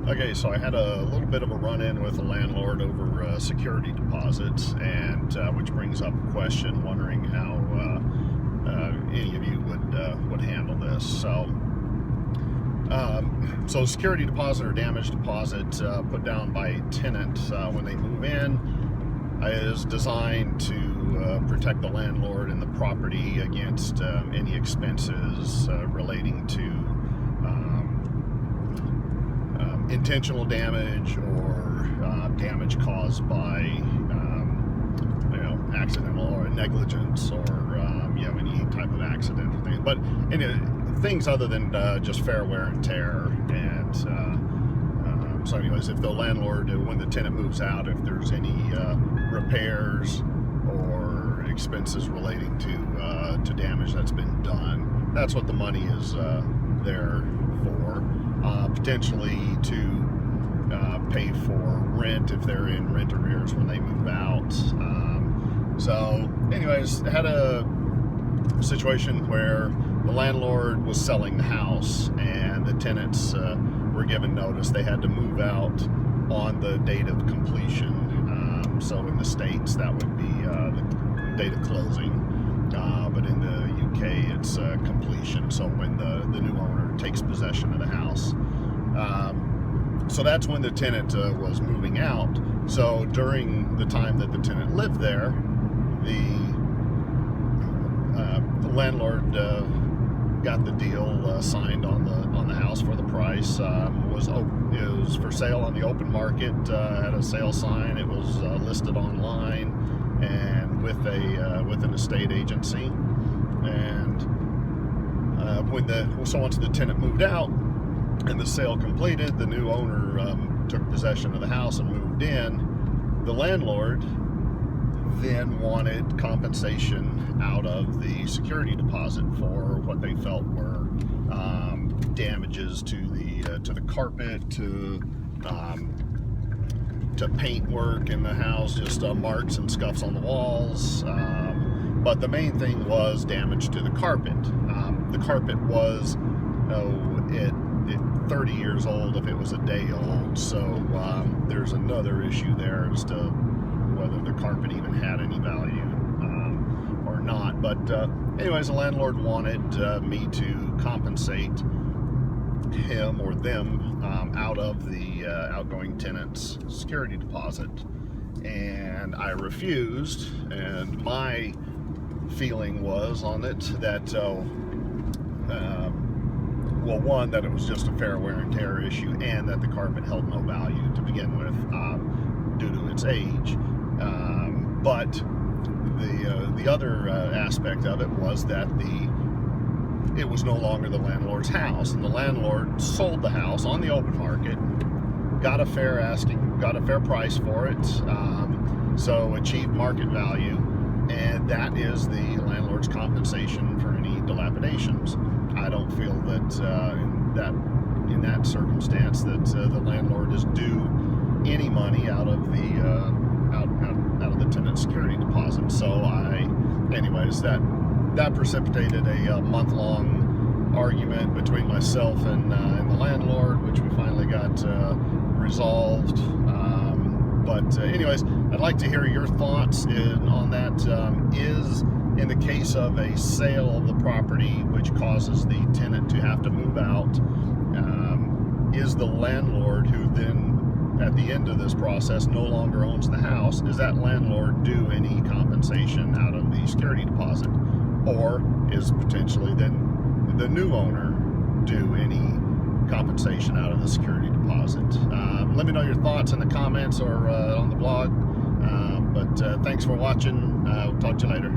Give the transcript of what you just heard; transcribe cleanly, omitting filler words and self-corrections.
Okay, so I had a little bit of a run-in with a landlord over security deposits, and which brings up a question, wondering how any of you would handle this. So security deposit or damage deposit put down by a tenant when they move in is designed to protect the landlord and the property against any expenses relating to intentional damage or damage caused by accidental or negligence or any type of accident or thing. But things other than just fair wear and tear. And so anyways, if the landlord, when the tenant moves out, if there's any repairs or expenses relating to damage that's been done, that's what the money is there for. Potentially to pay for rent if they're in rent arrears when they move out. So anyways, I had a situation where the landlord was selling the house and the tenants were given notice they had to move out on the date of completion. So in the States that would be the date of closing, but in the UK it's completion, so when the new owner takes possession of the house. So that's when the tenant was moving out. So during the time that the tenant lived there, the landlord got the deal signed on the house for the price. It was for sale on the open market. Had a sale sign. It was listed online and with an estate agency. And once the tenant moved out and the sale completed, the new owner took possession of the house and moved in. The landlord then wanted compensation out of the security deposit for what they felt were damages to the carpet, to paint work in the house, just marks and scuffs on the walls. But the main thing was damage to the carpet. The carpet was 30 years old if it was a day old, so there's another issue there as to whether the carpet even had any value or not. But anyways, the landlord wanted me to compensate him or them out of the outgoing tenant's security deposit, and I refused. And my feeling was on it that well, one, that it was just a fair wear and tear issue, and that the carpet held no value to begin with due to its age. But the other aspect of it was that it was no longer the landlord's house, and the landlord sold the house on the open market, got a fair price for it, so achieved market value, and that is the landlord's compensation for any dilapidations. I don't feel that in that circumstance that the landlord is due any money out of the tenant's security deposit. So anyways, that precipitated a month-long argument between myself and the landlord, which we finally got resolved. But anyways, I'd like to hear your thoughts on that. Is in the case of a sale of the property which causes the tenant to have to move out, is the landlord, who then at the end of this process no longer owns the house, is that landlord due any compensation out of the security deposit? Or is potentially then the new owner due any compensation out of the security deposit? Let me know your thoughts in the comments or on the blog. But thanks for watching. We'll talk to you later.